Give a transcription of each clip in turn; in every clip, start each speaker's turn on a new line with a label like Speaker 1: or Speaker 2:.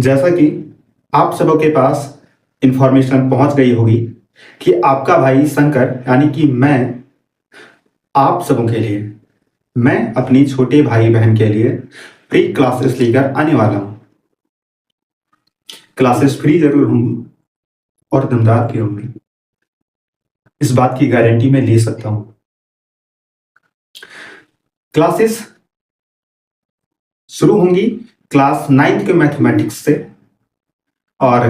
Speaker 1: जैसा कि आप सबों के पास इंफॉर्मेशन पहुंच गई होगी कि आपका भाई शंकर यानी कि मैं आप सबों के लिए मैं अपनी छोटे भाई बहन के लिए फ्री क्लासेस लेकर आने वाला हूं। क्लासेस फ्री जरूर होंगी और दमदार भी होंगी, इस बात की गारंटी मैं ले सकता हूं। क्लासेस शुरू होंगी क्लास 9th के मैथमेटिक्स से, और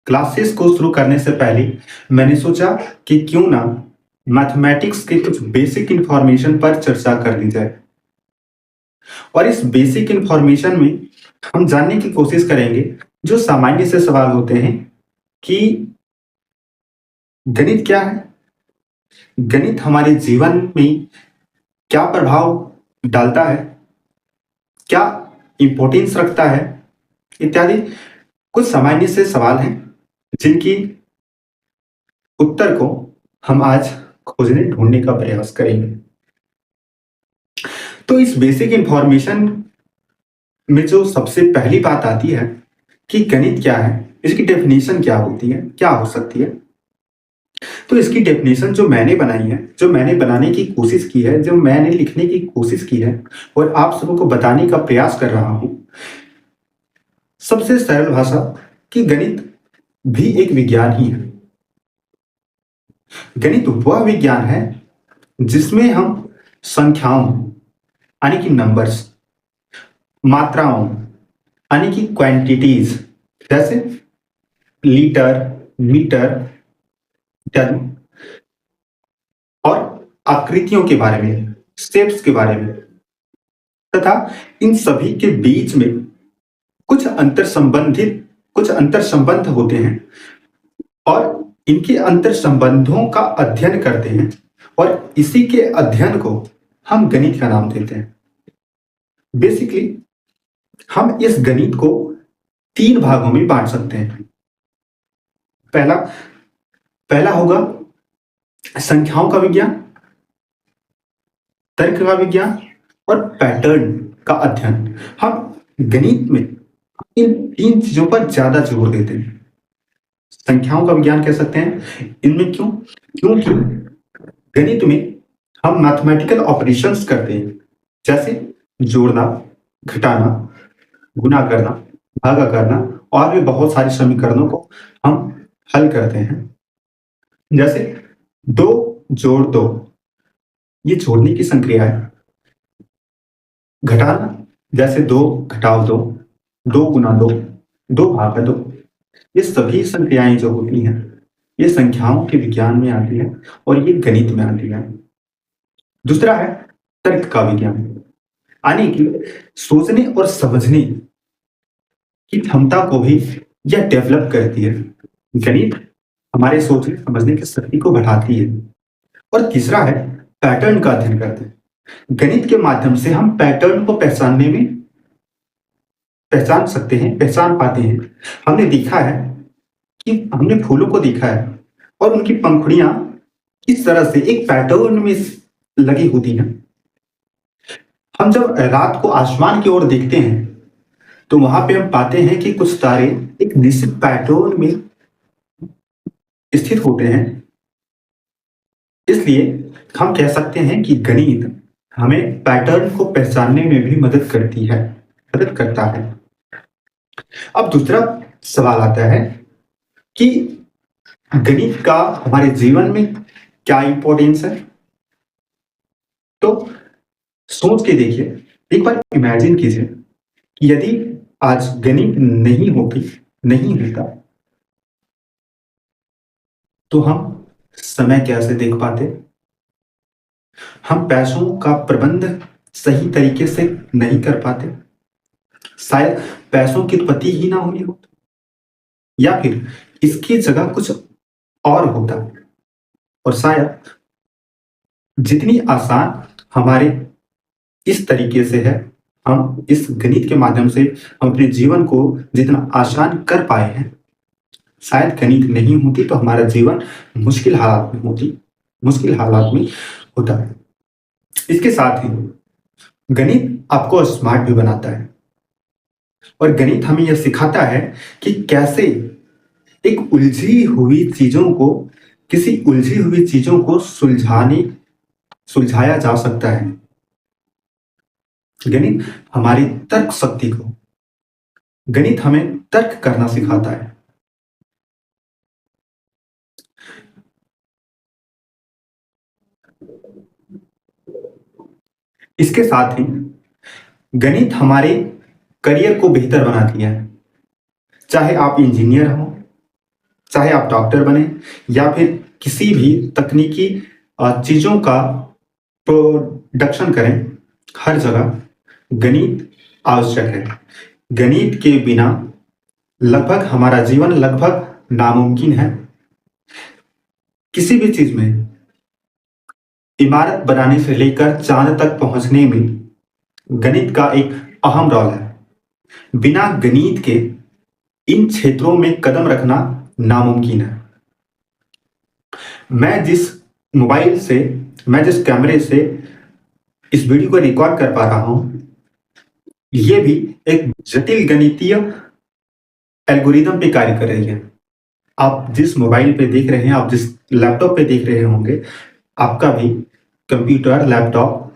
Speaker 1: क्लासेस को शुरू करने से पहले मैंने सोचा कि क्यों ना मैथमेटिक्स के कुछ बेसिक इंफॉर्मेशन पर चर्चा कर ली जाए। और इस बेसिक इंफॉर्मेशन में हम जानने की कोशिश करेंगे जो सामान्य से सवाल होते हैं कि गणित क्या है, गणित हमारे जीवन में क्या प्रभाव डालता है, क्या इंपॉर्टेंस रखता है, इत्यादि कुछ सामान्य से सवाल हैं जिनकी उत्तर को हम आज खोजने ढूंढने का प्रयास करेंगे। तो इस बेसिक इंफॉर्मेशन में जो सबसे पहली बात आती है कि गणित क्या है, इसकी डेफिनेशन क्या होती है, क्या हो सकती है। तो इसकी डेफिनेशन जो मैंने बनाई है, जो मैंने बनाने की कोशिश की है, जो मैंने लिखने की कोशिश की है और आप सबों को बताने का प्रयास कर रहा हूं, सबसे सरल भाषा कि गणित भी एक विज्ञान ही है। गणित वह विज्ञान है जिसमें हम संख्याओं यानी कि नंबर्स, मात्राओं यानी कि क्वांटिटीज जैसे लीटर, मीटर इत्यादि, और आकृतियों के बारे में, शेप्स के बारे में, तथा इन सभी के बीच में कुछ अंतर संबंध होते हैं और इनके अंतर संबंधों का अध्ययन करते हैं, और इसी के अध्ययन को हम गणित का नाम देते हैं। बेसिकली हम इस गणित को 3 भागों में बांट सकते हैं। पहला होगा संख्याओं का विज्ञान, तर्क का विज्ञान और पैटर्न का अध्ययन। हम गणित में इन 3 चीजों पर ज्यादा जोर देते हैं। संख्याओं का विज्ञान कह सकते हैं इनमें, क्योंकि गणित में हम मैथमेटिकल ऑपरेशंस करते हैं, जैसे जोड़ना, घटाना, गुणा करना, भागा करना, और भी बहुत सारे समीकरणों को हम हल करते हैं। जैसे 2 जोड़ 2, ये जोड़ने की संक्रिया है। घटाना जैसे 2 घटाओ 2, 2 गुना 2, 2 भागा 2, ये सभी संक्रियाएं जो होती हैं ये संख्याओं के विज्ञान में आती है और ये गणित में आती है। दूसरा है तर्क का विज्ञान, यानी कि सोचने और समझने की क्षमता को भी यह डेवलप करती है। गणित हमारे सोचने समझने की शक्ति को बढ़ाती है। और तीसरा है पैटर्न का अध्ययन करते हैं। गणित के माध्यम से हम पैटर्न को पहचान सकते हैं, पहचान पाते हैं। हमने देखा है कि हमने फूलों को देखा है और उनकी पंखुड़ियां किस तरह से एक पैटर्न में लगी होती हैं। हम जब रात को आसमान की ओर देखते हैं तो वहां पे हम पाते हैं कि कुछ तारे एक निश्चित पैटर्न में स्थित होते हैं। इसलिए हम कह सकते हैं कि गणित हमें पैटर्न को पहचानने में भी मदद करता है। अब दूसरा सवाल आता है कि गणित का हमारे जीवन में क्या इंपॉर्टेंस है। तो सोच के देखिए, एक बार इमेजिन कीजिए कि यदि आज गणित नहीं होता तो हम समय कैसे देख पाते, हम पैसों का प्रबंध सही तरीके से नहीं कर पाते, शायद पैसों की उत्पत्ति ही ना हुई हो, या फिर इसकी जगह कुछ और होता, और शायद जितनी आसान हमारे इस तरीके से है, हम इस गणित के माध्यम से हम अपने जीवन को जितना आसान कर पाए हैं, शायद गणित नहीं होती तो हमारा जीवन मुश्किल हालात में होता है। इसके साथ ही गणित आपको स्मार्ट भी बनाता है। और गणित हमें यह सिखाता है कि कैसे एक उलझी हुई चीजों को किसी उलझी हुई चीजों को सुलझाया जा सकता है। गणित हमारी तर्क शक्ति को गणित हमें तर्क करना सिखाता है। इसके साथ ही गणित हमारे करियर को बेहतर बनाती है। चाहे आप इंजीनियर हो, चाहे आप डॉक्टर बने, या फिर किसी भी तकनीकी चीजों का प्रोडक्शन करें, हर जगह गणित आवश्यक है। गणित के बिना लगभग हमारा जीवन लगभग नामुमकिन है। किसी भी चीज में, इमारत बनाने से लेकर चांद तक पहुंचने में गणित का एक अहम रोल है। बिना गणित के इन क्षेत्रों में कदम रखना नामुमकिन है। मैं जिस कैमरे से इस वीडियो को रिकॉर्ड कर पा रहा हूं, यह भी एक जटिल गणितीय एल्गोरिदम पे कार्य कर रही है। आप जिस मोबाइल पे देख रहे हैं, आप जिस लैपटॉप पे देख रहे होंगे, आपका भी कंप्यूटर, लैपटॉप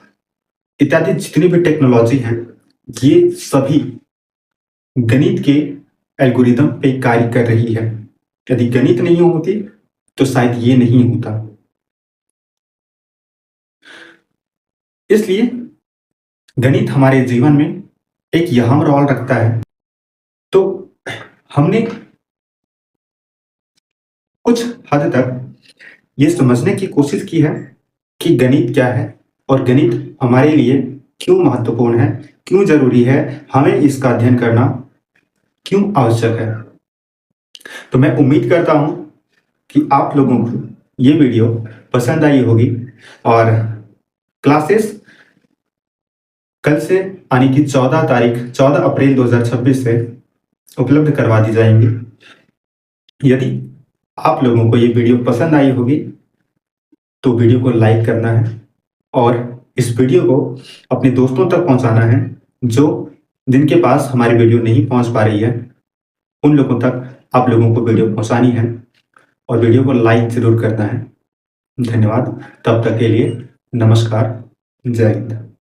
Speaker 1: इत्यादि जितनी भी टेक्नोलॉजी हैं, ये सभी गणित के एल्गोरिदम पे कार्य कर रही है। यदि गणित नहीं होती तो शायद ये नहीं होता। इसलिए गणित हमारे जीवन में एक अहम रोल रखता है। तो हमने कुछ हद तक ये समझने की कोशिश की है कि गणित क्या है और गणित हमारे लिए क्यों महत्वपूर्ण है, क्यों जरूरी है, हमें इसका अध्ययन करना क्यों आवश्यक है। तो मैं उम्मीद करता हूं कि आप लोगों को ये वीडियो पसंद आई होगी और क्लासेस कल से यानी कि 14 अप्रैल 2026 से उपलब्ध करवा दी जाएंगी। यदि आप लोगों को ये वीडियो पसंद आई होगी तो वीडियो को लाइक करना है और इस वीडियो को अपने दोस्तों तक पहुंचाना है, जिनके पास हमारी वीडियो नहीं पहुंच पा रही है। उन लोगों तक आप लोगों को वीडियो पहुंचानी है और वीडियो को लाइक जरूर करना है। धन्यवाद। तब तक के लिए नमस्कार। जय हिंद।